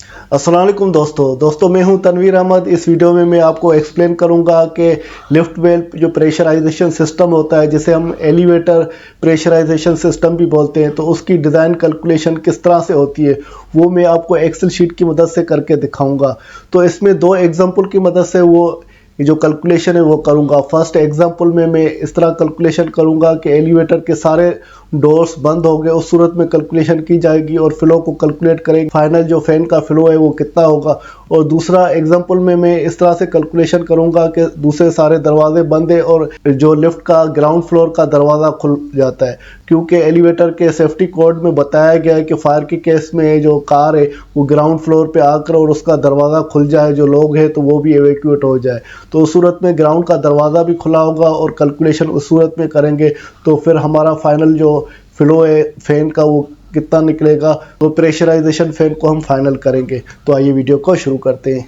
अस्सलाम वालेकुम दोस्तों मैं हूं तनवीर अहमद। इस वीडियो में मैं आपको एक्सप्लेन करूंगा कि लिफ्ट वेल जो प्रेशराइजेशन सिस्टम होता है, जिसे हम एलिवेटर प्रेशराइजेशन सिस्टम भी बोलते हैं, तो उसकी डिज़ाइन कैलकुलेशन किस तरह से होती है वो मैं आपको एक्सेल शीट की मदद से करके दिखाऊंगा। तो इसमें दो एग्जांपल की मदद से वो जो कैलकुलेशन है वो करूंगा। फर्स्ट एग्जांपल में मैं इस तरह कैलकुलेशन करूंगा कि एलिवेटर के सारे डोर्स बंद हो गए, उस सूरत में कैलकुलेशन की जाएगी और फ्लो को कैलकुलेट करेंगे, फाइनल जो फैन का फ्लो है वो कितना होगा। और दूसरा एग्जांपल में मैं इस तरह से कैलकुलेशन करूंगा कि दूसरे सारे दरवाजे बंद है और जो लिफ्ट का ग्राउंड फ्लोर का दरवाज़ा खुल जाता है, क्योंकि एलिवेटर के सेफ्टी कोड में बताया गया है कि फायर के केस में जो कार है वो ग्राउंड फ्लोर पे आकर और उसका दरवाज़ा खुल जाए, जो लोग हैं तो वो भी एवेक्यूएट हो जाए। तो उस सूरत में ग्राउंड का दरवाज़ा भी खुला होगा और कैलकुलेशन उस सूरत में करेंगे तो फिर हमारा फाइनल जो फ्लो है फैन का वो कितना निकलेगा, तो प्रेशराइजेशन फैन को हम फाइनल करेंगे। तो आइए वीडियो को शुरू करते हैं।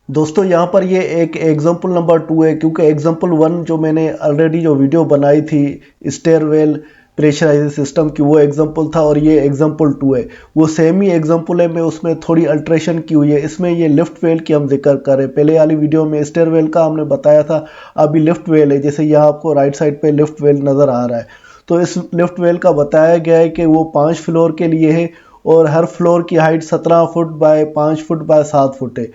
दोस्तों यहाँ पर ये एक एग्जांपल नंबर 2 है, क्योंकि एग्जांपल 1 जो मैंने ऑलरेडी जो वीडियो बनाई थी स्टेयरवेल प्रेशराइज सिस्टम की, वो एग्जांपल था और ये एग्जांपल 2 है। वो सेम ही एग्जांपल है, मैं उसमें थोड़ी अल्ट्रेशन की हुई है। इसमें ये लिफ्ट वेल की हम जिक्र कर रहे हैं। पहले वाली वीडियो में स्टेयरवेल का हमने बताया था, अभी लिफ्ट वेल है। जैसे यहाँ आपको राइट साइड पे लिफ्ट वेल नज़र आ रहा है, तो इस लिफ्ट वेल का बताया गया है कि वो 5 फ्लोर के लिए है और हर फ्लोर की height 17 foot by 5 foot by 7 foot है।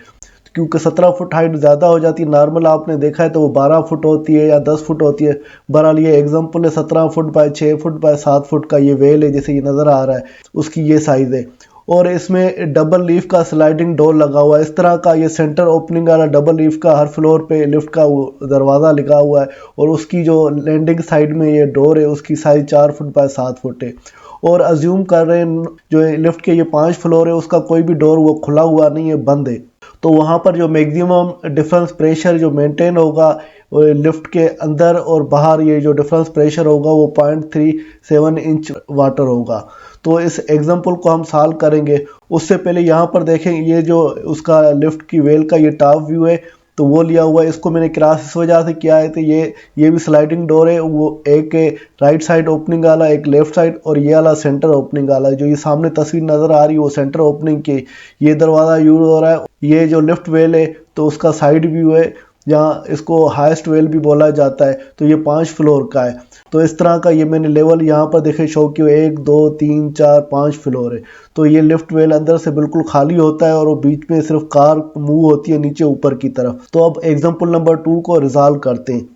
क्योंकि 17 फुट हाइट ज़्यादा हो जाती है, नॉर्मल आपने देखा है तो वो 12 फुट होती है या 10 फुट होती है। बहरहाल ये एग्जांपल है 17 foot by 6 foot by 7 foot का ये वेल है, जैसे ये नज़र आ रहा है उसकी ये साइज़ है। और इसमें डबल लीफ का स्लाइडिंग डोर लगा हुआ है। इस तरह का ये सेंटर ओपनिंग वाला डबल लीफ का हर फ्लोर पे लिफ्ट का वो दरवाज़ा लगा हुआ है और उसकी जो लैंडिंग साइड में ये डोर है उसकी साइज़ 4 फुट बाय 7 फुट है। और अज्यूम कर रहे हैं जो लिफ्ट के ये 5 फ्लोर है उसका कोई भी डोर वो खुला हुआ नहीं है, बंद है। तो वहाँ पर जो मैक्सिमम डिफरेंस प्रेशर जो मेंटेन होगा लिफ्ट के अंदर और बाहर, ये जो डिफरेंस प्रेशर होगा वो 0.37 इंच वाटर होगा। तो इस एग्जांपल को हम सॉल्व करेंगे। उससे पहले यहाँ पर देखें, ये जो उसका लिफ्ट की वेल का ये टॉप व्यू है तो वो लिया हुआ है। इसको मैंने क्रॉस इस वजह से किया है तो ये भी स्लाइडिंग डोर है, वो एक राइट साइड ओपनिंग वाला, एक लेफ्ट साइड और ये वाला सेंटर ओपनिंग वाला। जो ये सामने तस्वीर नज़र आ रही है वो सेंटर ओपनिंग की ये दरवाज़ा यूज हो रहा है। ये जो लिफ्ट वेल है तो उसका साइड व्यू है, जहाँ इसको हाईएस्ट वेल भी बोला जाता है। तो ये 5 फ्लोर का है। तो इस तरह का ये मैंने लेवल यहाँ पर देखे शो किया, 1 2 3 4 5 फ्लोर है। तो ये लिफ्ट वेल अंदर से बिल्कुल खाली होता है और वो बीच में सिर्फ कार मूव होती है नीचे ऊपर की तरफ। तो अब एग्जांपल नंबर 2 को रिजॉल्व करते हैं।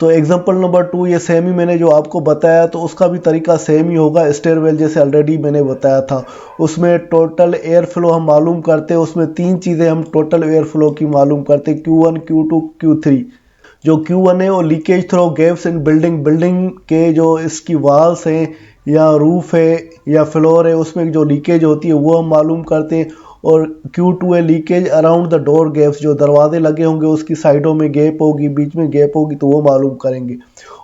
तो एग्जांपल नंबर 2 ये सेम ही मैंने जो आपको बताया तो उसका भी तरीका सेम ही होगा। स्टेयरवेल जैसे ऑलरेडी मैंने बताया था, उसमें टोटल एयर फ्लो हम मालूम करते हैं। उसमें 3 चीज़ें हम टोटल एयर फ्लो की मालूम करते हैं, Q1 Q2 Q3। जो Q1 है वो leakage throw gaps in building के जो इसकी वॉल्स हैं या रूफ है या फ्लोर है उसमें जो लीकेज होती है वो हम मालूम करते हैं। और Q2 है leakage around the door gaps, जो दरवाजे लगे होंगे उसकी साइडों में गैप होगी, बीच में गैप होगी, तो वो मालूम करेंगे।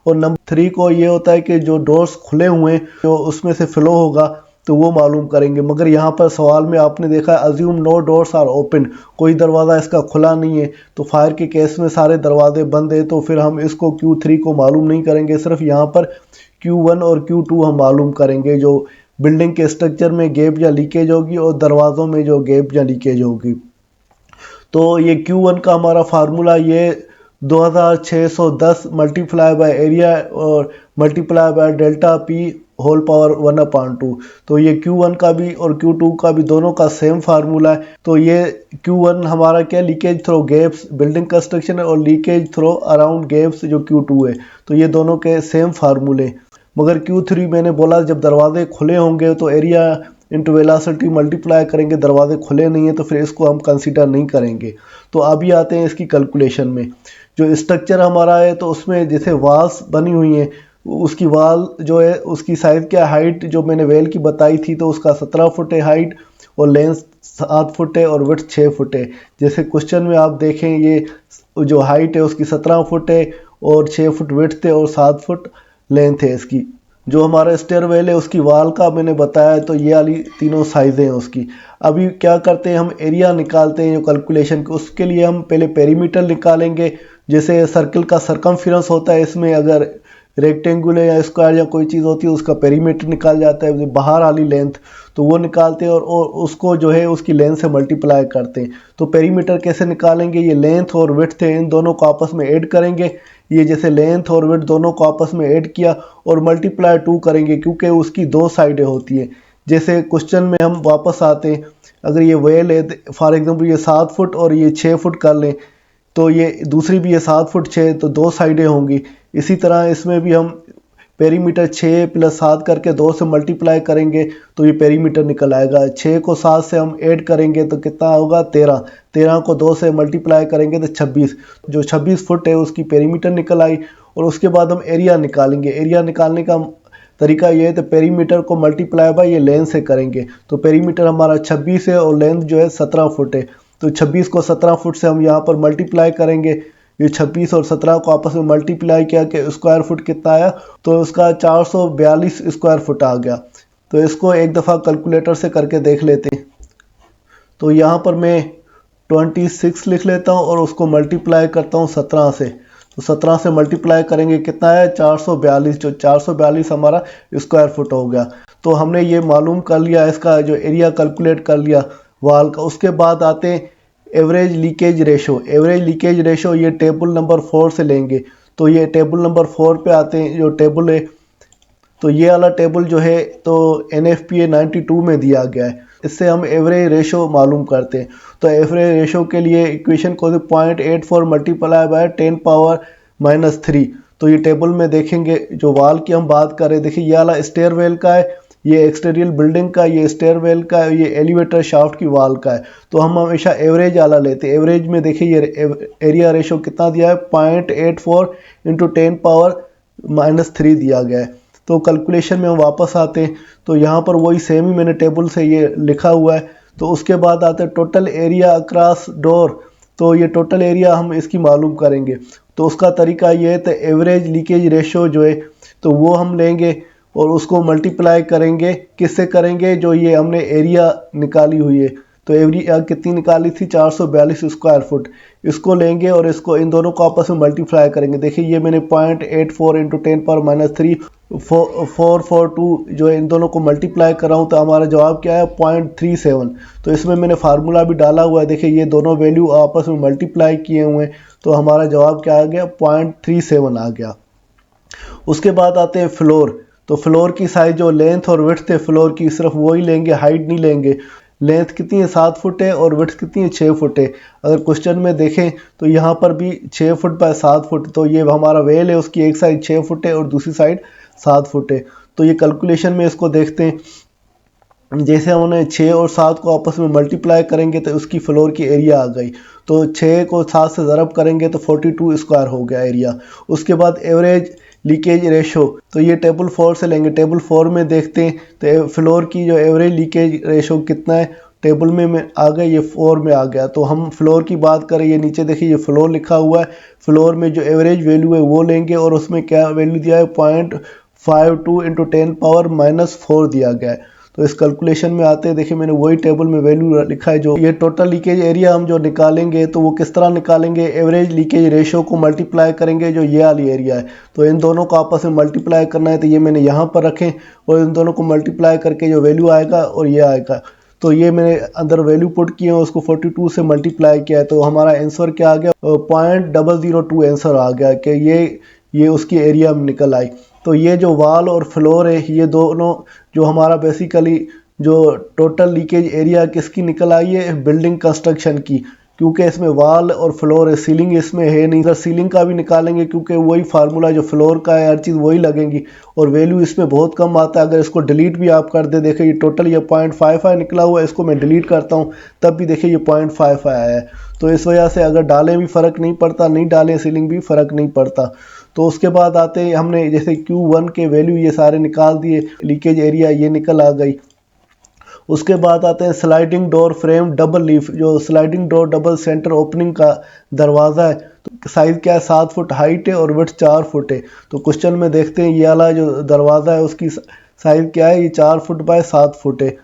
और नंबर 3 को ये होता है कि जो डोर्स खुले हुए हैं जो उसमें से फ्लो होगा तो वो मालूम करेंगे। मगर यहाँ पर सवाल में आपने देखा assume no doors are open, कोई दरवाज़ा इसका खुला नहीं है। तो फायर के केस में सारे दरवाजे बंद है, तो फिर हम इसको Q3 को मालूम नहीं करेंगे, सिर्फ यहाँ पर Q1 और Q2 हम मालूम करेंगे, जो बिल्डिंग के स्ट्रक्चर में गैप या लीकेज होगी और दरवाज़ों में जो गैप या लीकेज होगी। तो ये Q1 का हमारा फार्मूला ये 2610 मल्टीप्लाई बाय एरिया और multiply by delta P whole power 1/2। तो ये Q1 का भी और Q2 का भी दोनों का सेम फार्मूला है। तो ये Q1 हमारा क्या, leakage throw gaps building construction है और लीकेज थ्रो अराउंड गैप्स जो Q2 है। तो ये दोनों के सेम फार्मूले। मगर Q3 मैंने बोला जब दरवाजे खुले होंगे तो एरिया इंटू वेलोसिटी मल्टीप्लाई करेंगे, दरवाजे खुले नहीं है तो फिर इसको हम कंसीडर नहीं करेंगे। तो अभी आते हैं इसकी कैलकुलेशन में। जो स्ट्रक्चर हमारा है तो उसमें जैसे वाल्स बनी हुई हैं, उसकी वाल जो है उसकी साइज़ क्या, हाइट जो मैंने वेल की बताई थी तो उसका 17 फुट है हाइट और लेंथ 7 फुट है और विड्थ 6 फुट है। जैसे क्वेश्चन में आप देखें ये जो हाइट है उसकी 17 फुट है और 6 फुट विड्थ है और 7 फुट लेंथ है इसकी। जो हमारा स्टेयरवेल है उसकी वाल का मैंने बताया, तो ये वाली तीनों साइजें हैं उसकी। अभी क्या करते हैं, हम एरिया निकालते हैं जो कैलकुलेशन के। उसके लिए हम पहले पेरीमीटर निकालेंगे। जैसे सर्कल का सरकमफेरेंस होता है, इसमें अगर रेक्टेंगुलर या स्क्वायर या कोई चीज़ होती है उसका पेरीमीटर निकाल जाता है, बाहर वाली लेंथ, तो वो निकालते हैं और उसको जो है उसकी लेंथ से मल्टीप्लाई करते हैं। तो पेरीमीटर कैसे निकालेंगे, ये लेंथ और विड्थ है इन दोनों को आपस में ऐड करेंगे। ये जैसे लेंथ और विड्थ दोनों को आपस में ऐड किया और मल्टीप्लाई 2 करेंगे क्योंकि उसकी दो साइडें होती हैं। जैसे क्वेश्चन में हम वापस आते हैं, अगर ये वेल है फॉर एग्जांपल ये 7 फुट और ये 6 फुट कर लें, तो ये दूसरी भी ये 7 फुट 6, तो दो साइडें होंगी। इसी तरह इसमें भी हम पेरीमीटर 6 + 7 करके 2 से मल्टीप्लाई करेंगे तो ये पेरीमीटर निकल आएगा। 6 को 7 से हम ऐड करेंगे तो कितना होगा 13, 13 को 2 से मल्टीप्लाई करेंगे तो 26, जो 26 फुट है उसकी पेरीमीटर निकल आई। और उसके बाद हम एरिया निकालेंगे। एरिया निकालने का तरीका ये है तो पेरीमीटर को मल्टीप्लाई बाय ये लेंथ से करेंगे। तो पेरीमीटर हमारा 26 है और लेंथ जो है 17 फुट है, तो 26 को 17 फुट से हम यहाँ पर मल्टीप्लाई करेंगे। ये 26 और 17 को आपस में मल्टीप्लाई किया कि स्क्वायर फुट कितना आया, तो उसका 442 स्क्वायर फुट आ गया। तो इसको एक दफ़ा कैलकुलेटर से करके देख लेते हैं। तो यहाँ पर मैं 26 लिख लेता हूँ और उसको मल्टीप्लाई करता हूँ 17 से। तो 17 से मल्टीप्लाई करेंगे कितना है 442, जो 442 हमारा स्क्वायर फुट हो गया। तो हमने ये मालूम कर लिया, इसका जो एरिया कैलकुलेट कर लिया वाल का। उसके बाद आते हैं average leakage ratio. Average leakage ratio ये टेबल नंबर 4 से लेंगे। तो ये टेबल नंबर 4 पे आते हैं, जो टेबल है तो ये वाला टेबल जो है तो NFPA 92 में दिया गया है। इससे हम एवरेज रेशो मालूम करते हैं। तो एवरेज रेशो के लिए इक्वेशन को 0.84 मल्टीप्लाई बाय 10⁻³ तो ये टेबल में देखेंगे। जो वाल की हम बात कर रहे हैं, देखिए ये वाला स्टेयरवेल का है, ये एक्सटीरियर बिल्डिंग का, ये स्टेयरवेल का है, ये एलिवेटर शाफ्ट की वाल का है। तो हम हमेशा एवरेज वाला लेते हैं। एवरेज में देखिए ये एरिया रेशो कितना दिया है 0.84 × 10⁻³ दिया गया है। तो कैलकुलेशन में हम वापस आते हैं, तो यहाँ पर वही सेम ही मैंने टेबल से ये लिखा हुआ है। तो उसके बाद आते हैं टोटल एरिया अक्रॉस डोर। तो ये टोटल एरिया हम इसकी मालूम करेंगे। तो उसका तरीका ये है, तो एवरेज लीकेज रेशो जो है तो वो हम लेंगे और उसको मल्टीप्लाई करेंगे, किससे करेंगे, जो ये हमने एरिया निकाली हुई है। तो एरिया कितनी निकाली थी 442 स्क्वायर फुट। इसको लेंगे और इसको इन दोनों को आपस में मल्टीप्लाई करेंगे। देखिए ये मैंने 0.84 × 10⁻³ 442 जो है इन दोनों को मल्टीप्लाई कर रहा हूँ, तो हमारा जवाब क्या है 0.37। तो इसमें मैंने फार्मूला भी डाला हुआ है। देखिए ये दोनों वैल्यू आपस में मल्टीप्लाई किए हुए हैं, तो हमारा जवाब क्या आ गया 0.37 आ गया। उसके बाद आते हैं फ्लोर। तो फ्लोर की साइज जो लेंथ और विड्थ है फ्लोर की सिर्फ वही लेंगे, हाइट नहीं लेंगे। लेंथ कितनी है 7 फुट है और विड्थ कितनी है 6 फुट है। अगर क्वेश्चन में देखें तो यहाँ पर भी 6 फुट बाय 7 फुट, तो ये हमारा वेल है, उसकी एक साइड 6 फुट है और दूसरी साइड 7 फुट है। तो ये कैलकुलेशन में इसको देखते हैं, जैसे हमने 6 और 7 को आपस में मल्टीप्लाई करेंगे तो उसकी फ्लोर की एरिया आ गई। तो 6 को 7 से ज़रब करेंगे तो 42 स्क्वायर हो गया एरिया। उसके बाद एवरेज लीकेज रेशो, तो ये टेबल 4 से लेंगे। टेबल 4 में देखते हैं तो फ्लोर की जो एवरेज लीकेज रेशो कितना है, टेबल में आ गया, ये 4 में आ गया। तो हम फ्लोर की बात करें, ये नीचे देखिए ये फ्लोर लिखा हुआ है। फ्लोर में जो एवरेज वैल्यू है वो लेंगे और उसमें क्या वैल्यू दिया है 0.52 × 10⁻⁴ दिया गया है। तो इस कैलकुलेशन में आते हैं, देखिए मैंने वही टेबल में वैल्यू लिखा है। जो ये टोटल लीकेज एरिया हम जो निकालेंगे तो वो किस तरह निकालेंगे, एवरेज लीकेज रेशो को मल्टीप्लाई करेंगे जो ये वाली एरिया है। तो इन दोनों को आपस में मल्टीप्लाई करना है, तो ये मैंने यहाँ पर रखें और इन दोनों को मल्टीप्लाई करके जो वैल्यू आएगा और ये आएगा। तो ये मैंने अंदर वैल्यू पुट किए हैं, उसको 42 से मल्टीप्लाई किया है। तो हमारा आंसर क्या आ गया 0.002 आंसर आ गया कि ये उसकी एरिया में निकल आई। तो ये जो वाल और फ्लोर है ये दोनों जो हमारा बेसिकली जो टोटल लीकेज एरिया किसकी निकल आई है, बिल्डिंग कंस्ट्रक्शन की, क्योंकि इसमें वाल और फ्लोर है, सीलिंग इसमें है नहीं। अगर सीलिंग का भी निकालेंगे क्योंकि वही फार्मूला जो फ्लोर का है, हर चीज़ वही लगेंगी और वैल्यू इसमें बहुत कम आता है। अगर इसको डिलीट भी आप कर दे, देखिए ये टोटल ये 0.55 निकला हुआ है, इसको मैं डिलीट करता हूँ तब भी देखिए ये 0.55 आया है। तो इस वजह से अगर डालें भी फ़र्क नहीं पड़ता, नहीं डालें सीलिंग भी फ़र्क नहीं पड़ता। तो उसके बाद आते हैं, हमने जैसे Q1 के वैल्यू ये सारे निकाल दिए, लीकेज एरिया ये निकल आ गई। उसके बाद आते हैं sliding door frame double leaf. जो sliding door double centre opening का दरवाज़ा है, तो साइज़ क्या है 7 फुट हाइट है और विड्थ 4 फुट है। तो क्वेश्चन में देखते हैं ये वाला जो दरवाज़ा है उसकी साइज़ क्या है, ये 4 फुट बाय 7 फुट है।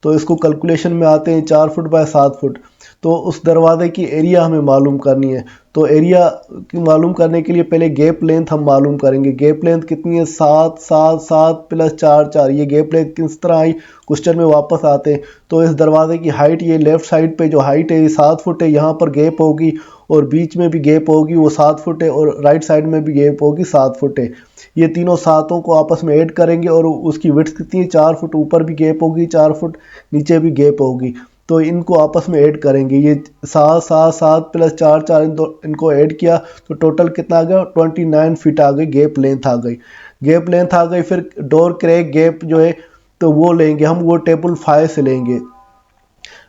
तो इसको कैलकुलेशन में आते हैं 4 फुट बाय 7 फुट। तो उस दरवाजे की एरिया हमें मालूम करनी है। तो एरिया की मालूम करने के लिए पहले गैप लेंथ हम मालूम करेंगे। गैप लेंथ कितनी है? 7 7 7 प्लस 4 4। ये गैप लेंथ किस तरह आई, क्वेश्चन में वापस आते हैं। तो इस दरवाजे की हाइट, ये लेफ्ट साइड पे जो हाइट है ये 7 फुट है, यहाँ पर गैप होगी और बीच में भी गैप होगी वो 7 फुट है, और राइट साइड में भी गैप होगी 7 फुट है। ये तीनों सातों को आपस में ऐड करेंगे और उसकी विड्थ कितनी है? 4 फुट। ऊपर भी गैप होगी 4 फुट, नीचे भी गैप होगी। तो इनको आपस में ऐड करेंगे। ये 7 7 7 प्लस 4 4 इनको ऐड किया तो टोटल कितना आ गया? 29 फीट आ गई, गैप लेंथ आ गई। गैप लेंथ आ गई। फिर डोर क्रैक गैप जो है तो वो लेंगे हम, वो टेबल 5 से लेंगे।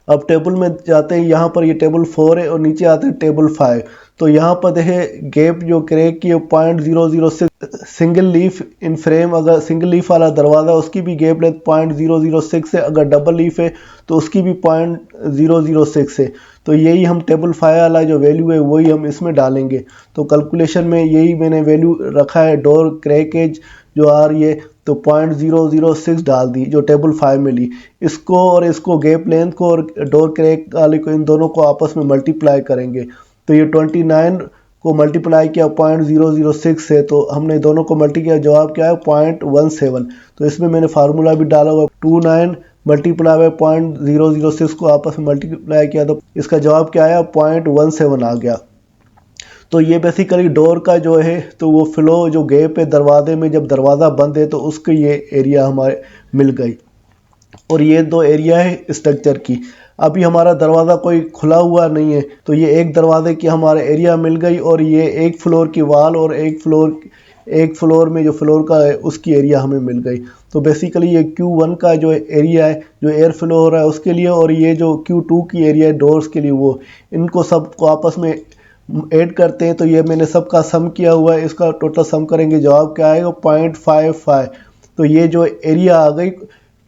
अब टेबल में जाते हैं, यहाँ पर ये टेबल 4 है और नीचे आते हैं टेबल 5। तो यहाँ पर देखें गैप जो क्रैक की 0.006। सिंगल लीफ इन फ्रेम, अगर सिंगल लीफ वाला दरवाज़ा उसकी भी गैप लेंथ 0.006 है, अगर डबल लीफ है तो उसकी भी 0.006 है। तो यही हम टेबल 5 वाला जो वैल्यू है वही हम इसमें डालेंगे। तो कैलकुलेशन में यही मैंने वैल्यू रखा है, डोर क्रैकेज जो आ रही है तो 0.006 डाल दी जो टेबल 5 में ली। इसको और इसको गैप लेंथ को और डोर क्रैक वाले को, इन दोनों को आपस में मल्टीप्लाई करेंगे। तो ये 29 को मल्टीप्लाई किया 0.006 से, तो हमने दोनों को मल्टी किया, जवाब क्या है? 0.17। तो इसमें मैंने फार्मूला भी डाला हुआ, 29 मल्टीप्लाई बाय 0.006 को आपस में मल्टीप्लाई किया तो इसका जवाब क्या आया? 0.17 आ गया। तो ये बेसिकली डोर का जो है तो वो फ्लो जो गैप है दरवाजे में, जब दरवाज़ा बंद है तो उसकी ये एरिया हमारे मिल गई। और ये दो एरिया है स्ट्रक्चर की। अभी हमारा दरवाज़ा कोई खुला हुआ नहीं है, तो ये एक दरवाजे की हमारे एरिया मिल गई, और ये एक फ्लोर की वाल और एक फ्लोर में जो फ्लोर का है उसकी एरिया हमें मिल गई। तो बेसिकली ये Q1 का जो एरिया है जो एयर फ्लो हो रहा है उसके लिए, और ये जो Q2 की एरिया है डोर्स के लिए, वो इनको सबको आपस में ऐड करते हैं। तो ये मैंने सबका सम किया हुआ है, इसका टोटल सम करेंगे, जवाब क्या आएगा? 0.55। तो ये जो एरिया आ गई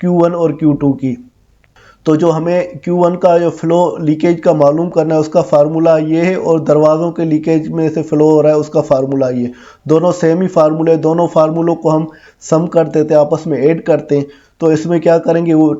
Q1 और Q2 की। तो जो हमें Q1 का जो फ्लो लीकेज का मालूम करना है उसका फार्मूला ये है, और दरवाज़ों के लीकेज में से फ्लो हो रहा है उसका फार्मूला ये। दोनों सेम ही फार्मूले, दोनों फार्मूलों को हम सम कर देते हैं, आपस में ऐड करते हैं। तो इसमें क्या करेंगे, वो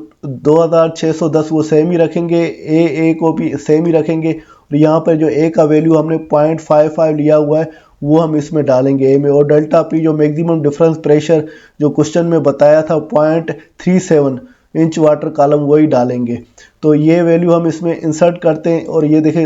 2610 वो सेम ही रखेंगे, ए को भी सेम ही रखेंगे, और यहाँ पर जो ए का वैल्यू हमने 0.55 लिया हुआ है वो हम इसमें डालेंगे ए में। और डेल्टा पी जो मैक्सिमम डिफरेंस प्रेशर जो क्वेश्चन में बताया था 0.37 इंच वाटर कॉलम, वही डालेंगे। तो ये वैल्यू हम इसमें इंसर्ट करते हैं, और ये देखें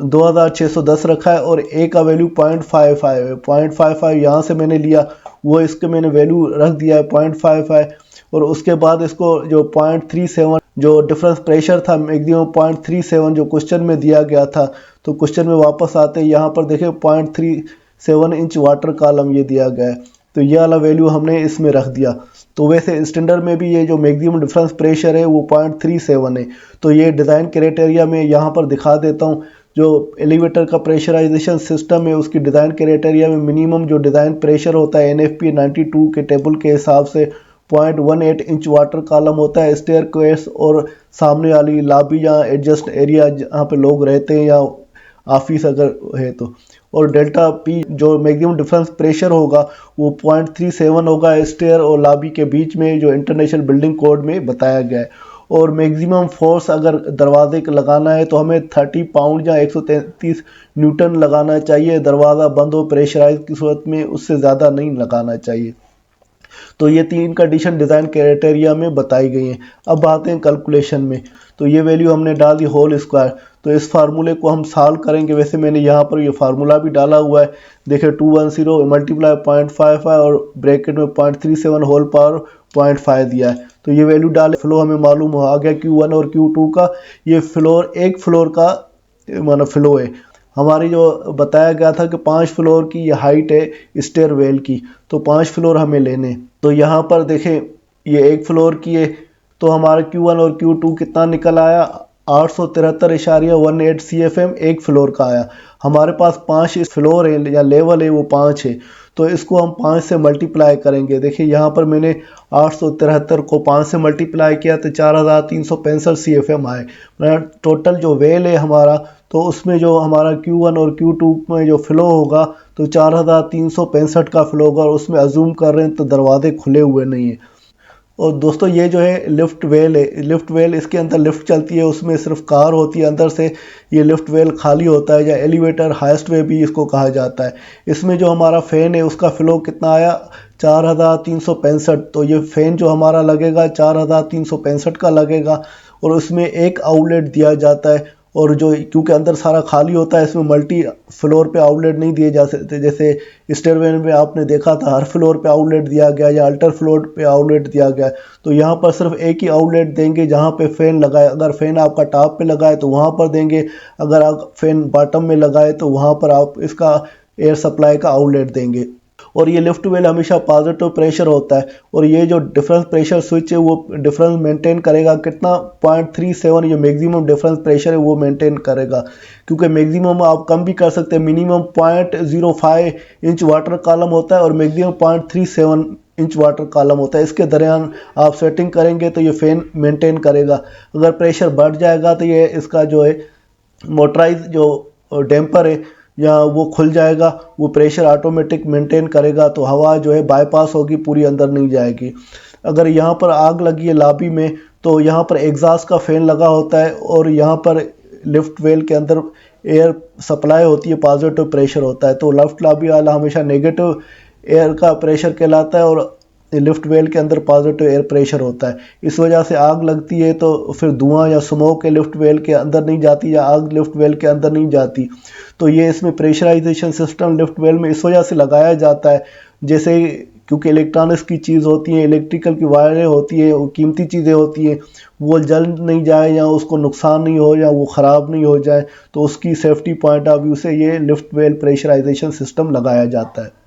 2610 रखा है और ए का वैल्यू 0.55 है। 0.55 यहाँ से मैंने लिया, वो इसके मैंने वैल्यू रख दिया है 0.55। और उसके बाद इसको जो 0.37 जो डिफरेंस प्रेशर था मैक्सिमम 0.37 जो क्वेश्चन में दिया गया था, तो क्वेश्चन में वापस आते यहाँ पर देखें 0.37 इंच वाटर कॉलम ये दिया गया है, तो ये वाला वैल्यू हमने इसमें रख दिया। तो वैसे स्टैंडर्ड में भी ये जो मैक्सिमम डिफरेंस प्रेशर है वो 0.37 है। तो ये डिज़ाइन क्राइटेरिया में यहाँ पर दिखा देता हूँ, जो एलिवेटर का प्रेशराइजेशन सिस्टम है उसकी डिज़ाइन क्राइटेरिया में मिनिमम जो डिज़ाइन प्रेशर होता है NFP 92 के टेबल के हिसाब से 0.18 इंच वाटर कॉलम होता है। स्टेयर केस और सामने वाली लॉबी जहाँ एडजस्ट एरिया जहाँ पे लोग रहते हैं या ऑफिस अगर है तो, और डेल्टा पी जो मैक्सिमम डिफरेंस प्रेशर होगा वो 0.37 होगा स्टेयर और लॉबी के बीच में, जो इंटरनेशनल बिल्डिंग कोड में बताया गया है। और मैक्सिमम फोर्स अगर दरवाजे को लगाना है तो हमें 30 पाउंड या 133 न्यूटन लगाना चाहिए। दरवाज़ा बंद हो प्रेशराइज की सूरत में उससे ज़्यादा नहीं लगाना चाहिए। तो ये 3 कंडीशन डिज़ाइन क्राइटेरिया में बताई गई हैं। अब आते हैं कैलकुलेशन में। तो ये वैल्यू हमने डाल दी होल स्क्वायर। तो इस फार्मूले को हम सॉल्व करेंगे। वैसे मैंने यहाँ पर ये फार्मूला भी डाला हुआ है, देखिए 210 मल्टीप्लाई 0.55 और ब्रैकेट में 0.37 होल पावर 0.5 दिया है। तो ये वैल्यू डाले, फ्लो हमें मालूम हो आ गया Q1 और Q2 का। ये फ्लोर एक फ्लोर का माना फ्लो है। हमारी जो बताया गया था कि 5 फ्लोर की ये हाइट है स्टेयर वेल की, तो 5 फ्लोर हमें लेने। तो यहाँ पर देखें ये एक फ्लोर की है, तो हमारा Q1 और Q2 कितना निकल आया? 873.18 CFM एक फ्लोर का आया। हमारे पास 5 फ्लोर है या लेवल है वो 5 है, तो इसको हम 5 से मल्टीप्लाई करेंगे। देखिए यहाँ पर मैंने 873 को 5 से मल्टीप्लाई किया तो 4365 CFM आए। टोटल जो वेल है हमारा, तो उसमें जो हमारा Q1 और Q2 में जो फ्लो होगा तो 4365 का फ्लो होगा, और उसमें अजूम कर रहे हैं तो दरवाजे खुले हुए नहीं हैं। और दोस्तों ये जो है लिफ्ट वेल है, लिफ्ट वेल इसके अंदर लिफ्ट चलती है, उसमें सिर्फ कार होती है, अंदर से ये लिफ्ट वेल खाली होता है, या एलिवेटर हाईएस्ट वे भी इसको कहा जाता है। इसमें जो हमारा फ़ैन है उसका फ्लो कितना आया 4365, तो ये फ़ैन जो हमारा लगेगा 4365 का लगेगा, और उसमें एक आउटलेट दिया जाता है। और जो क्योंकि अंदर सारा खाली होता है, इसमें मल्टी फ्लोर पे आउटलेट नहीं दिए जा सकते, जैसे स्टेयरवे में आपने देखा था हर फ्लोर पे आउटलेट दिया गया या अल्टर फ्लोर पे आउटलेट दिया गया। तो यहाँ पर सिर्फ एक ही आउटलेट देंगे जहाँ पे फ़ैन लगाए, अगर फ़ैन आपका टॉप पे लगाए तो वहाँ पर देंगे, अगर आप फ़ैन बॉटम में लगाए तो वहाँ पर आप इसका एयर सप्लाई का आउटलेट देंगे। और ये लिफ्ट वेल हमेशा पॉजिटिव प्रेशर होता है, और ये जो डिफरेंस प्रेशर स्विच है वो डिफरेंस मेंटेन करेगा कितना 0.37, ये मैक्सिमम डिफरेंस प्रेशर है वो मेंटेन करेगा, क्योंकि मैक्सिमम आप कम भी कर सकते हैं, मिनिमम 0.05 इंच वाटर कॉलम होता है और मैक्सिमम 0.37 इंच वाटर कॉलम होता है। इसके दरमियान आप सेटिंग करेंगे तो ये फ़ैन मेंटेन करेगा। अगर प्रेशर बढ़ जाएगा तो ये इसका जो है मोटराइज जो डैम्पर है या वो खुल जाएगा, वो प्रेशर ऑटोमेटिक मेंटेन करेगा, तो हवा जो है बाईपास होगी, पूरी अंदर नहीं जाएगी। अगर यहाँ पर आग लगी है लॉबी में तो यहाँ पर एग्जॉस्ट का फ़ैन लगा होता है, और यहाँ पर लिफ्ट वेल के अंदर एयर सप्लाई होती है, पॉजिटिव प्रेशर होता है, तो लेफ्ट लॉबी वाला हमेशा नेगेटिव एयर का प्रेशर कहलाता है, और लिफ्ट वेल के अंदर पॉजिटिव एयर प्रेशर होता है। इस वजह से आग लगती है तो फिर धुआं या स्मोक लिफ्ट वेल के अंदर नहीं जाती, या आग लिफ्ट वेल के अंदर नहीं जाती। तो ये इसमें प्रेशराइजेशन सिस्टम लिफ्ट वेल में इस वजह से लगाया जाता है, जैसे क्योंकि इलेक्ट्रॉनिक्स की चीज़ होती है, इलेक्ट्रिकल की वायरें होती है, वो कीमती चीज़ें होती हैं, वो जल नहीं जाए या उसको नुकसान नहीं हो या वो ख़राब नहीं हो जाए, तो उसकी सेफ्टी पॉइंट ऑफ व्यू से ये लिफ्ट वेल प्रेशराइजेशन सिस्टम लगाया जाता है।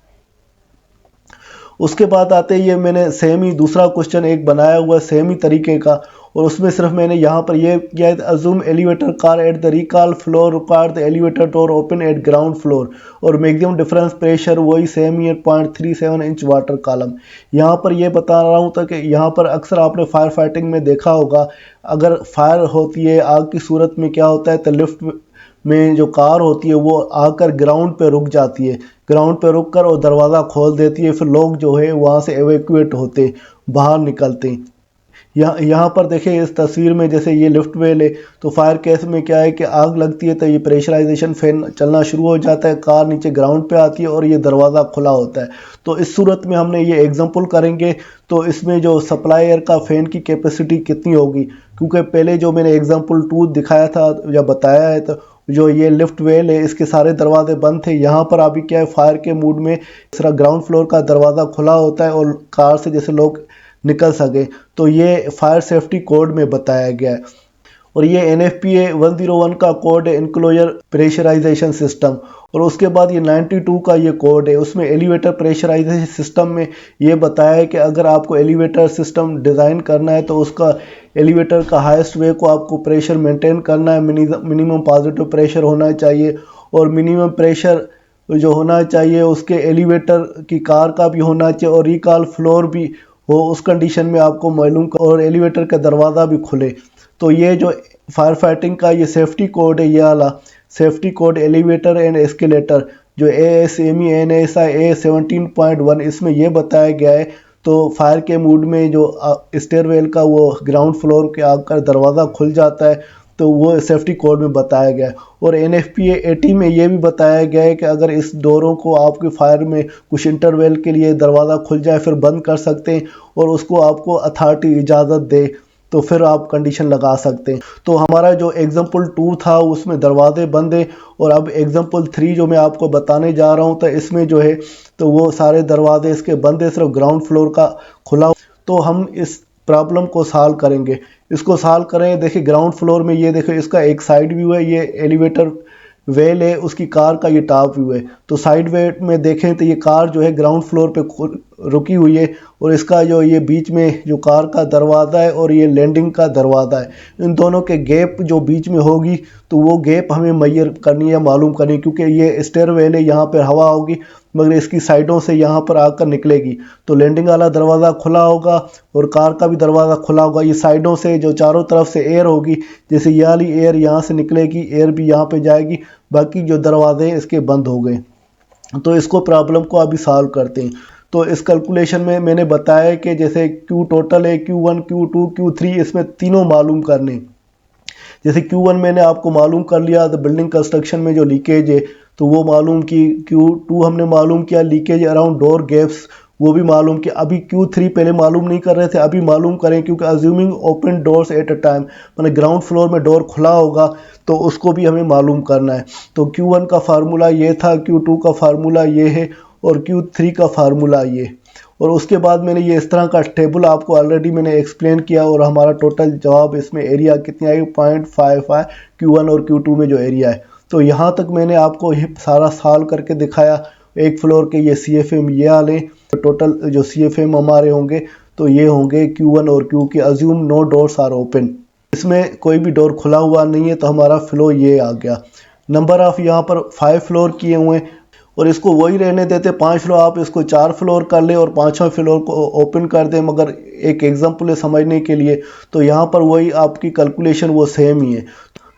उसके बाद आते हैं, ये मैंने सेम ही दूसरा क्वेश्चन एक बनाया हुआ सेम ही तरीके का, और उसमें सिर्फ मैंने यहाँ पर ये किया है, assume elevator car at the recall floor require the elevator door open at ground floor, और मैक्सिमम डिफरेंस प्रेशर वही सेम ही है 0.37 इंच वाटर कॉलम। यहाँ पर ये बता रहा हूँ ताकि यहाँ पर अक्सर आपने फायर फाइटिंग में देखा होगा, अगर फायर होती है आग की सूरत में क्या होता है, तो लिफ्ट में जो कार होती है वो आकर ग्राउंड पे रुक जाती है, ग्राउंड पे रुक कर और दरवाज़ा खोल देती है, फिर लोग जो है वहाँ से एवेक्यूएट होते बाहर निकलते हैं। यहाँ पर देखिए इस तस्वीर में, जैसे ये लिफ्ट वेल है, तो फायर केस में क्या है कि आग लगती है तो ये प्रेशराइजेशन फैन चलना शुरू हो जाता है, कार नीचे ग्राउंड पे आती है और ये दरवाज़ा खुला होता है। तो इस सूरत में हमने ये एग्जांपल करेंगे, तो इसमें जो सप्लाई एयर का फ़ैन की कैपेसिटी कितनी होगी, क्योंकि पहले जो मैंने एग्जाम्पल 2 दिखाया था या बताया है, तो जो ये लिफ्ट वेल है इसके सारे दरवाजे बंद थे। यहाँ पर अभी क्या है, फायर के मूड में सिर्फ ग्राउंड फ्लोर का दरवाज़ा खुला होता है और कार से जैसे लोग निकल सके, तो ये फायर सेफ्टी कोड में बताया गया है। और ये NFPA 101 का कोड है, इनक्लोजर प्रेशराइजेशन सिस्टम। और उसके बाद ये 92 का ये कोड है, उसमें एलिवेटर प्रेशराइजेशन सिस्टम में ये बताया है कि अगर आपको एलिवेटर सिस्टम डिज़ाइन करना है तो उसका एलिवेटर का हाईएस्ट वे को आपको प्रेशर मेंटेन करना है, मिनिमम पॉजिटिव प्रेशर होना चाहिए, और मिनिमम प्रेशर जो होना चाहिए उसके एलिवेटर की कार का भी होना चाहिए, और रिकॉल फ्लोर भी हो उस कंडीशन में आपको मालूम, और एलिवेटर का दरवाज़ा भी खुले। तो ये जो फायर फाइटिंग का ये सेफ्टी कोड है, ये वाला safety code elevator and escalator जो ASME NSI A17.1, इसमें ये बताया गया है। तो फायर के मूड में जो स्टेयरवेल का वो ग्राउंड फ्लोर के आकर दरवाज़ा खुल जाता है, तो वो सेफ्टी कोड में बताया गया है। और NFPA 80 में ये भी बताया गया है कि अगर इस डोरों को आपके फायर में कुछ इंटरवल के लिए दरवाज़ा खुल जाए फिर बंद कर सकते हैं, और उसको आपको अथॉरिटी इजाज़त दे तो फिर आप कंडीशन लगा सकते हैं। तो हमारा जो एग्जाम्पल 2 था उसमें दरवाजे बंद है, और अब एग्जाम्पल 3 जो मैं आपको बताने जा रहा हूँ, तो इसमें जो है तो वो सारे दरवाजे इसके बंद है, सिर्फ ग्राउंड फ्लोर का खुला। तो हम इस प्रॉब्लम को सॉल्व करेंगे, इसको सॉल्व करें। देखिए ग्राउंड फ्लोर में ये देखो इसका एक साइड व्यू है, ये एलिवेटर वेल है, उसकी कार का ये टॉप व्यू है। तो साइड वे में देखें तो ये कार जो है ग्राउंड फ्लोर पे रुकी हुई है, और इसका जो ये बीच में जो कार का दरवाज़ा है और ये लैंडिंग का दरवाज़ा है, इन दोनों के गैप जो बीच में होगी तो वो गैप हमें मेजर करनी है, मालूम करनी, क्योंकि ये स्टेयरवेल है, यहाँ पर हवा होगी मगर इसकी साइडों से यहाँ पर आकर निकलेगी। तो लैंडिंग वाला दरवाज़ा खुला होगा और कार का भी दरवाज़ा खुला होगा। ये साइडों से जो चारों तरफ से एयर होगी, जैसे ये वाली एयर यहाँ से निकलेगी, एयर भी यहाँ पे जाएगी, बाकी जो दरवाजे हैं इसके बंद हो गए। तो इसको प्रॉब्लम को अभी सॉल्व करते हैं। तो इस कैलकुलेशन में मैंने बताया कि जैसे Q टोटल है, Q1, Q2, Q3, इसमें तीनों मालूम करने। जैसे Q1 मैंने आपको मालूम कर लिया, तो बिल्डिंग कंस्ट्रक्शन में जो लीकेज है तो वो मालूम की। Q2 हमने मालूम किया लीकेज अराउंड डोर गैप्स, वो भी मालूम किया। अभी Q3 पहले मालूम नहीं कर रहे थे, अभी मालूम करें, क्योंकि assuming open doors at a time, मैंने ग्राउंड फ्लोर में डोर खुला होगा तो उसको भी हमें मालूम करना है। तो Q1 का फार्मूला ये था, Q2 का फार्मूला ये है और Q3 का फार्मूला ये। और उसके बाद मैंने ये इस तरह का टेबल आपको ऑलरेडी मैंने एक्सप्लेन किया, और हमारा टोटल जवाब इसमें एरिया कितनी आई 0.55 Q1 और Q2 में जो एरिया है। तो यहाँ तक मैंने आपको ये सारा सॉल्व करके दिखाया। एक फ्लोर के ये CFM ये आले, तो टोटल जो CFM हमारे होंगे तो ये होंगे Q1 और Q के। Assume no doors are open, इसमें कोई भी डोर खुला हुआ नहीं है, तो हमारा फ्लो ये आ गया। नंबर ऑफ यहाँ पर 5 फ्लोर किए हुए, और इसको वही रहने देते 5 फ्लोर, आप इसको 4 फ्लोर कर ले और 5वां फ्लोर को ओपन कर दे, मगर एक एग्जांपल है समझने के लिए। तो यहाँ पर वही आपकी कैलकुलेशन वो सेम ही है।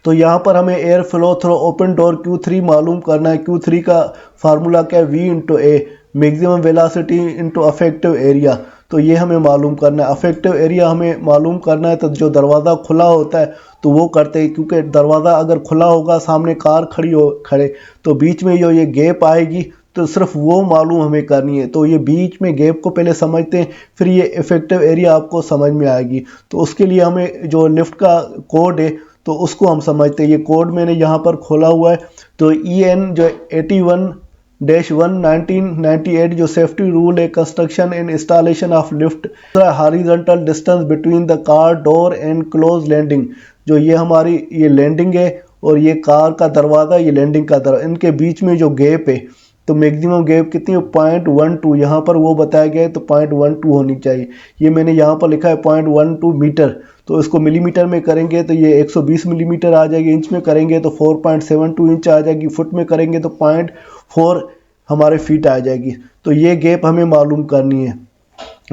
तो यहाँ पर हमें air flow through open door Q3 मालूम करना है। Q3 का फार्मूला क्या है, V into A, maximum velocity into effective area. तो ये हमें मालूम करना है। अफेक्टिव एरिया हमें मालूम करना है, तो जो दरवाज़ा खुला होता है तो वो करते हैं, क्योंकि दरवाज़ा अगर खुला होगा, सामने कार खड़े, तो बीच में जो ये गैप आएगी तो सिर्फ वो मालूम हमें करनी है। तो ये बीच में गैप को पहले समझते हैं, फिर ये इफेक्टिव एरिया आपको समझ में आएगी। तो उसके लिए हमें जो लिफ्ट का कोड है तो उसको हम समझते हैं। ये कोड मैंने यहाँ पर खोला हुआ है। तो EN जो 81-1 1998 जो सेफ्टी रूल है, construction and installation of lift, horizontal distance between the car door and close landing. जो ये हमारी ये लैंडिंग है और ये कार का दरवाज़ा, ये लैंडिंग का दरवाज़ा, इनके बीच में जो गैप है तो मैक्सिमम गैप कितनी है 0.12, यहाँ पर वो बताया गया है तो 0.12 होनी चाहिए। ये मैंने यहाँ पर लिखा है 0.12 मीटर, तो इसको मिलीमीटर में करेंगे तो ये 120 मिलीमीटर आ जाएगी, इंच में करेंगे तो 4.72 इंच आ जाएगी, फुट में करेंगे तो 0.4 हमारे फीट आ जाएगी। तो ये गैप हमें मालूम करनी है।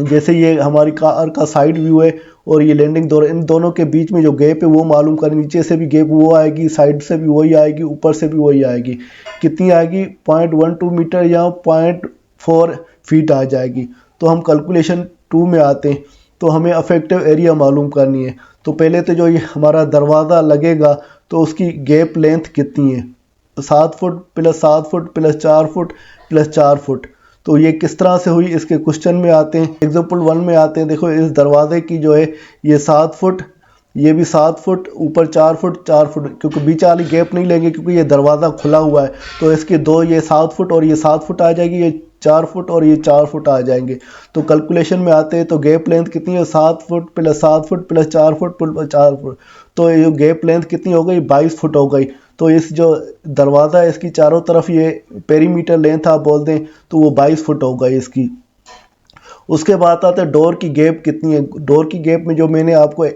जैसे ये हमारी कार का साइड व्यू है और ये लैंडिंग डोर, इन दोनों के बीच में जो गैप है वो मालूम करें। नीचे से भी गैप वो आएगी, साइड से भी वही आएगी, ऊपर से भी वही आएगी। कितनी आएगी 0.12 मीटर या 0.4 फीट आ जाएगी। तो हम कैलकुलेशन 2 में आते हैं, तो हमें अफेक्टिव एरिया मालूम करनी है। तो पहले तो जो ये हमारा दरवाज़ा लगेगा तो उसकी गैप लेंथ कितनी है, 7 foot plus 7 foot plus 4 foot plus 4 foot. तो ये किस तरह से हुई, इसके क्वेश्चन में आते हैं, एग्जाम्पल 1 में आते हैं। देखो इस दरवाजे की जो है ये 7 फुट, ये भी 7 फुट, ऊपर 4 फुट 4 फुट, क्योंकि बीच वाली गैप नहीं लेंगे क्योंकि ये दरवाज़ा खुला हुआ है। तो इसके दो, ये 7 फुट और ये 7 फुट आ जाएगी, ये 4 फुट और ये 4 फुट आ जाएंगे। तो कैलकुलेशन में आते हैं तो गैप लेंथ कितनी है 7 foot plus 7 foot plus 4 foot plus 4 foot. तो ये गैप लेंथ कितनी हो गई 22 फुट हो गई। तो इस जो दरवाज़ा है इसकी चारों तरफ ये पेरीमीटर लेंथ आप बोल दें तो वो 22 फुट हो गई इसकी। उसके बाद आता है डोर की गैप कितनी है। डोर की गैप में जो मैंने आपको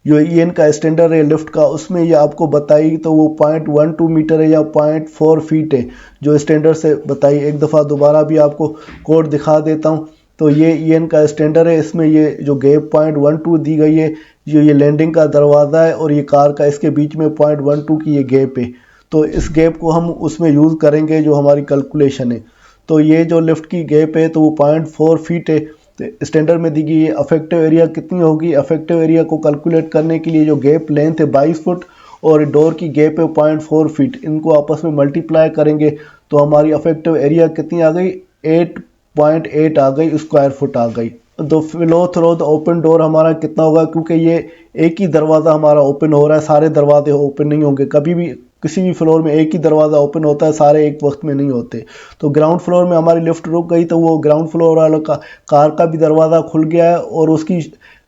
जो EN का स्टैंडर्ड है लिफ्ट का, उसमें ये आपको बताई तो वो 0.12 मीटर है या 0.4 फीट है जो स्टैंडर्ड से बताई। एक दफ़ा दोबारा भी आपको कोड दिखा देता हूँ। तो ये EN का स्टैंडर्ड है, इसमें ये जो गैप 0.12 दी गई है, जो ये लैंडिंग का दरवाज़ा है और ये कार का, इसके बीच में 0.12 की ये गैप है। तो इस गैप को हम उसमें यूज़ करेंगे जो हमारी कैलकुलेशन है। तो ये जो लिफ्ट की गैप है तो वो 0.4 फीट है, तो स्टैंडर्ड में दी गई है। अफेक्टिव एरिया कितनी होगी, अफेक्टिव एरिया को कैलकुलेट करने के लिए जो गैप लेंथ है 22 फुट और डोर की गैप है 0.4 फीट, इनको आपस में मल्टीप्लाई करेंगे तो हमारी अफेक्टिव एरिया कितनी आ गई 8.8 आ गई, स्क्वायर फुट आ गई। तो flow through the open door हमारा कितना होगा, क्योंकि ये एक ही दरवाज़ा हमारा ओपन हो रहा है, सारे दरवाजे ओपन नहीं होंगे। कभी भी किसी भी फ्लोर में एक ही दरवाज़ा ओपन होता है, सारे एक वक्त में नहीं होते। तो ग्राउंड फ्लोर में हमारी लिफ्ट रुक गई तो वो ग्राउंड फ्लोर वालों का कार का भी दरवाज़ा खुल गया है और उसकी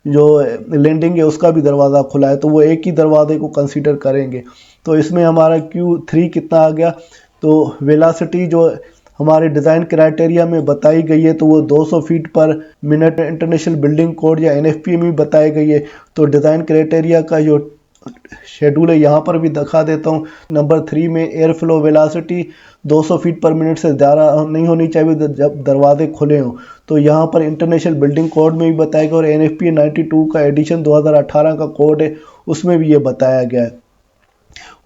जो लैंडिंग है उसका भी दरवाज़ा खुला है, तो वो एक ही दरवाजे को कंसीडर करेंगे। तो इसमें हमारा Q3 कितना आ गया, तो वेलोसिटी जो हमारे डिज़ाइन क्राइटेरिया में बताई गई है तो वो 200 फीट पर मिनट इंटरनेशनल बिल्डिंग कोड या NFPA में बताई गई है। तो डिज़ाइन क्राइटेरिया का जो शेड्यूल है यहाँ पर भी दिखा देता हूँ। नंबर 3 में एयर फ्लो वेलोसिटी 200 फीट पर मिनट से ज़्यादा नहीं होनी चाहिए जब दरवाजे खुले हों। तो यहाँ पर इंटरनेशनल बिल्डिंग कोड में भी बताया गया और NFPA 92 का एडिशन 2018 का कोड है उसमें भी ये बताया गया है।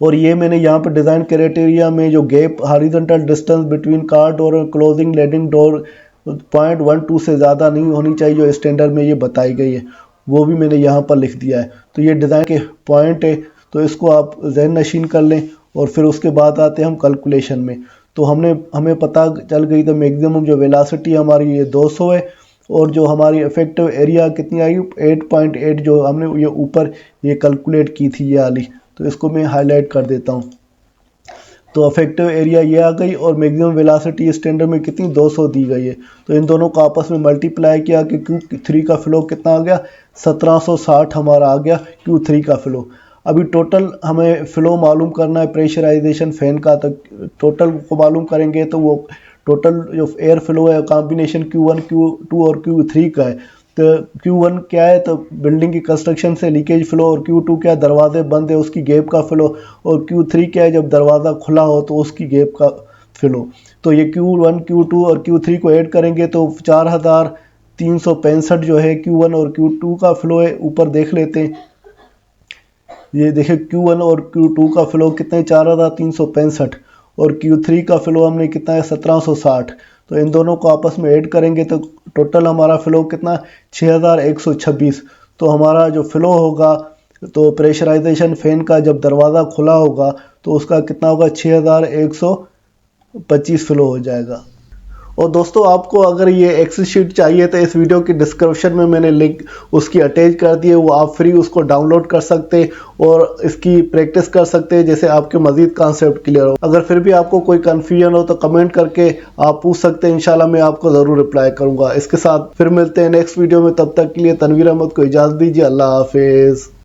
और ये मैंने यहाँ पर डिज़ाइन क्राइटेरिया में जो gap horizontal distance between car door और क्लोजिंग लैंडिंग डोर 0.12 से ज़्यादा नहीं होनी चाहिए जो स्टैंडर्ड में ये बताई गई है, वो भी मैंने यहाँ पर लिख दिया है। तो ये डिज़ाइन के पॉइंट है, तो इसको आप ज़हन नशीन कर लें। और फिर उसके बाद आते हैं हम कैलकुलेशन में। तो हमें पता चल गई तो मैक्सिमम जो वेलोसिटी हमारी ये 200 है, और जो हमारी इफेक्टिव एरिया कितनी आई 8.8, जो हमने ये ऊपर ये कैलकुलेट की थी ये वाली। तो इसको मैं हाईलाइट कर देता हूँ। तो इफेक्टिव एरिया ये आ गई, और मैक्सिमम वेलोसिटी स्टैंडर्ड में कितनी 200 दी गई है। तो इन दोनों को आपस में मल्टीप्लाई किया कि Q3 का फ्लो कितना आ गया, 1760 हमारा आ गया Q3 का फ्लो। अभी टोटल हमें फ़्लो मालूम करना है प्रेशराइजेशन फ़ैन का, तो टोटल को मालूम करेंगे तो वो टोटल जो एयर फ्लो है कॉम्बिनेशन Q1, Q2 और Q3 का है। तो Q1 क्या है, तो बिल्डिंग की कंस्ट्रक्शन से लीकेज फ्लो, और Q2 क्या है, दरवाजे बंद है उसकी गैप का फ्लो, और Q3 क्या है, जब दरवाज़ा खुला हो तो उसकी गैप का फ्लो। तो ये Q1, Q2 और Q3 को ऐड करेंगे तो 4365 जो है Q1 और Q2 का फ्लो है। ऊपर देख लेते हैं, ये देखिए Q1 और Q2 का फ्लो कितना है 4365, और Q3 का फ्लो हमने कितना है 1760। तो इन दोनों को आपस में ऐड करेंगे तो टोटल हमारा फ्लो कितना 6126। तो हमारा जो फ्लो होगा, तो प्रेशराइजेशन फैन का जब दरवाज़ा खुला होगा तो उसका कितना होगा 6125 फ्लो हो जाएगा। और दोस्तों आपको अगर ये एक्सेल शीट चाहिए तो इस वीडियो की डिस्क्रिप्शन में मैंने लिंक उसकी अटैच कर दी है, वो आप फ्री उसको डाउनलोड कर सकते हैं और इसकी प्रैक्टिस कर सकते हैं, जैसे आपके मज़ीद कॉन्सेप्ट क्लियर हो। अगर फिर भी आपको कोई कन्फ्यूजन हो तो कमेंट करके आप पूछ सकते हैं, इंशाल्लाह मैं आपको ज़रूर रिप्लाई करूँगा। इसके साथ फिर मिलते हैं नेक्स्ट वीडियो में, तब तक के लिए तनवीर अहमद को इजाज़त दीजिए। अल्लाह हाफिज़।